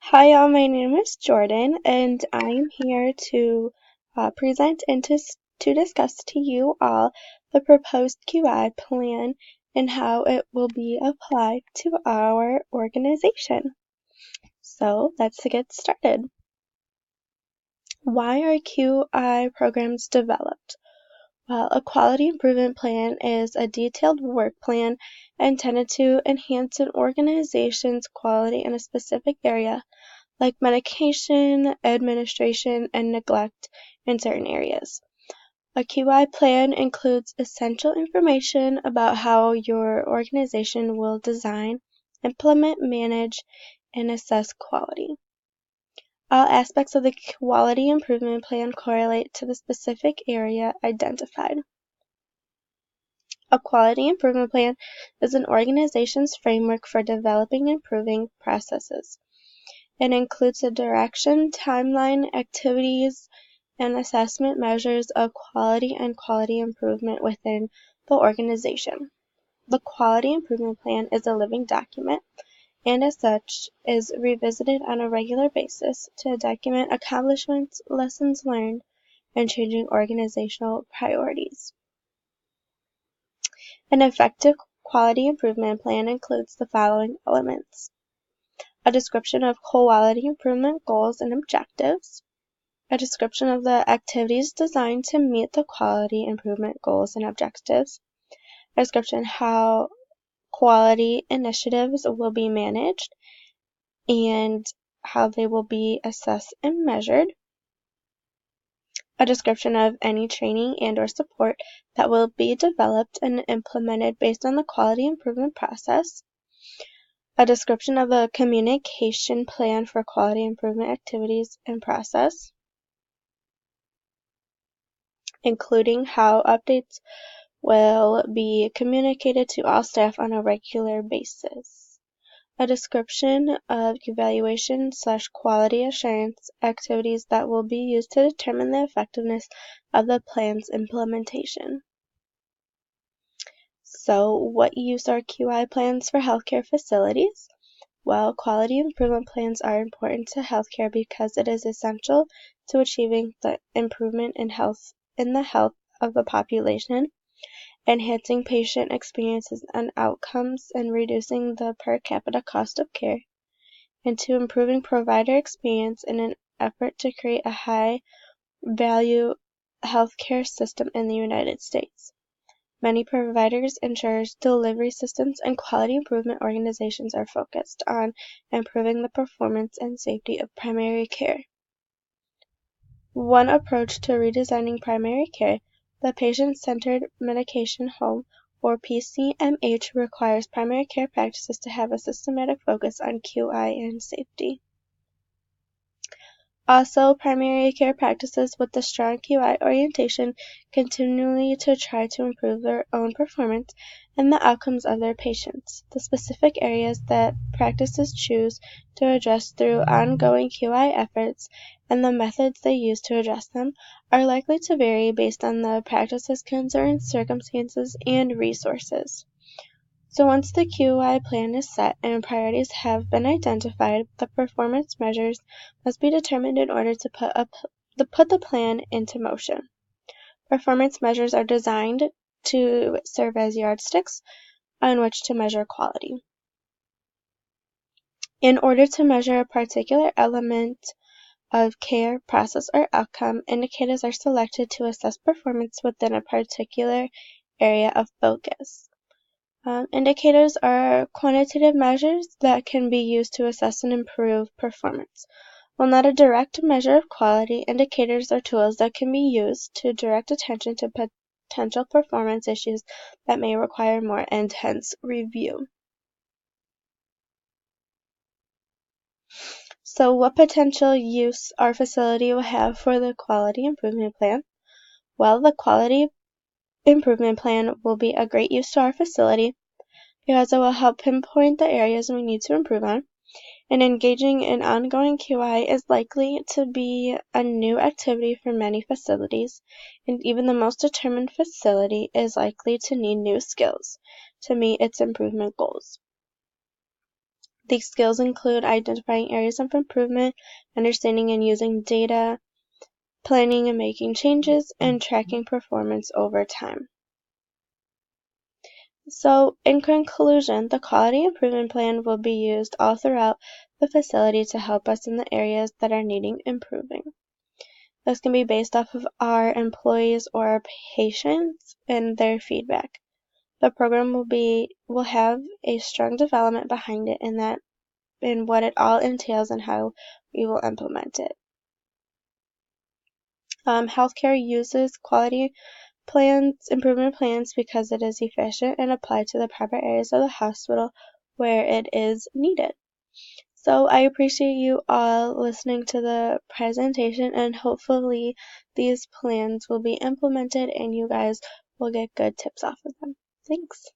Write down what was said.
Hi, y'all. My name is Jordan, and I am here to present and to discuss to you all the proposed QI plan and how it will be applied to our organization. So let's get started. Why are QI programs developed? Well, a quality improvement plan is a detailed work plan intended to enhance an organization's quality in a specific area, like medication, administration, and neglect in certain areas. A QI plan includes essential information about how your organization will design, implement, manage, and assess quality. All aspects of the quality improvement plan correlate to the specific area identified. A quality improvement plan is an organization's framework for developing and improving processes. It includes a direction, timeline, activities, and assessment measures of quality and quality improvement within the organization. The quality improvement plan is a living document and as such is revisited on a regular basis to document accomplishments, lessons learned, and changing organizational priorities. An effective quality improvement plan includes the following elements: a description of quality improvement goals and objectives, a description of the activities designed to meet the quality improvement goals and objectives, a description how quality initiatives will be managed and how they will be assessed and measured, a description of any training and/or support that will be developed and implemented based on the quality improvement process, a description of a communication plan for quality improvement activities and process, including how updates will be communicated to all staff on a regular basis, a description of evaluation/quality assurance activities that will be used to determine the effectiveness of the plan's implementation. So, what use are QI plans for healthcare facilities? Well, quality improvement plans are important to healthcare because it is essential to achieving the improvement in the health of the population, enhancing patient experiences and outcomes, and reducing the per capita cost of care, and to improving provider experience in an effort to create a high-value healthcare system in the United States. Many providers, insurers, delivery systems, and quality improvement organizations are focused on improving the performance and safety of primary care. One approach to redesigning primary care, the Patient-Centered Medication Home, or PCMH, requires primary care practices to have a systematic focus on QI and safety. Also, primary care practices with a strong QI orientation continually to try to improve their own performance and the outcomes of their patients. The specific areas that practices choose to address through ongoing QI efforts and the methods they use to address them are likely to vary based on the practice's concerns, circumstances, and resources. So once the QI plan is set and priorities have been identified, the performance measures must be determined in order to put the plan into motion. Performance measures are designed to serve as yardsticks on which to measure quality. In order to measure a particular element of care, process, or outcome, indicators are selected to assess performance within a particular area of focus. Indicators are quantitative measures that can be used to assess and improve performance. While not a direct measure of quality, indicators are tools that can be used to direct attention to potential performance issues that may require more intense review. So, what potential use our facility will have for the quality improvement plan? Well, the quality improvement plan will be a great use to our facility because it will help pinpoint the areas we need to improve on, and engaging in ongoing QI is likely to be a new activity for many facilities, and even the most determined facility is likely to need new skills to meet its improvement goals. These skills include identifying areas of improvement, understanding and using data, planning and making changes, and tracking performance over time. So, in conclusion, the Quality Improvement Plan will be used all throughout the facility to help us in the areas that are needing improving. This can be based off of our employees or our patients and their feedback. The program will have a strong development behind it in what it all entails and how we will implement it. Healthcare uses quality improvement plans because it is efficient and applied to the proper areas of the hospital where it is needed. So I appreciate you all listening to the presentation, and hopefully these plans will be implemented and you guys will get good tips off of them. Thanks.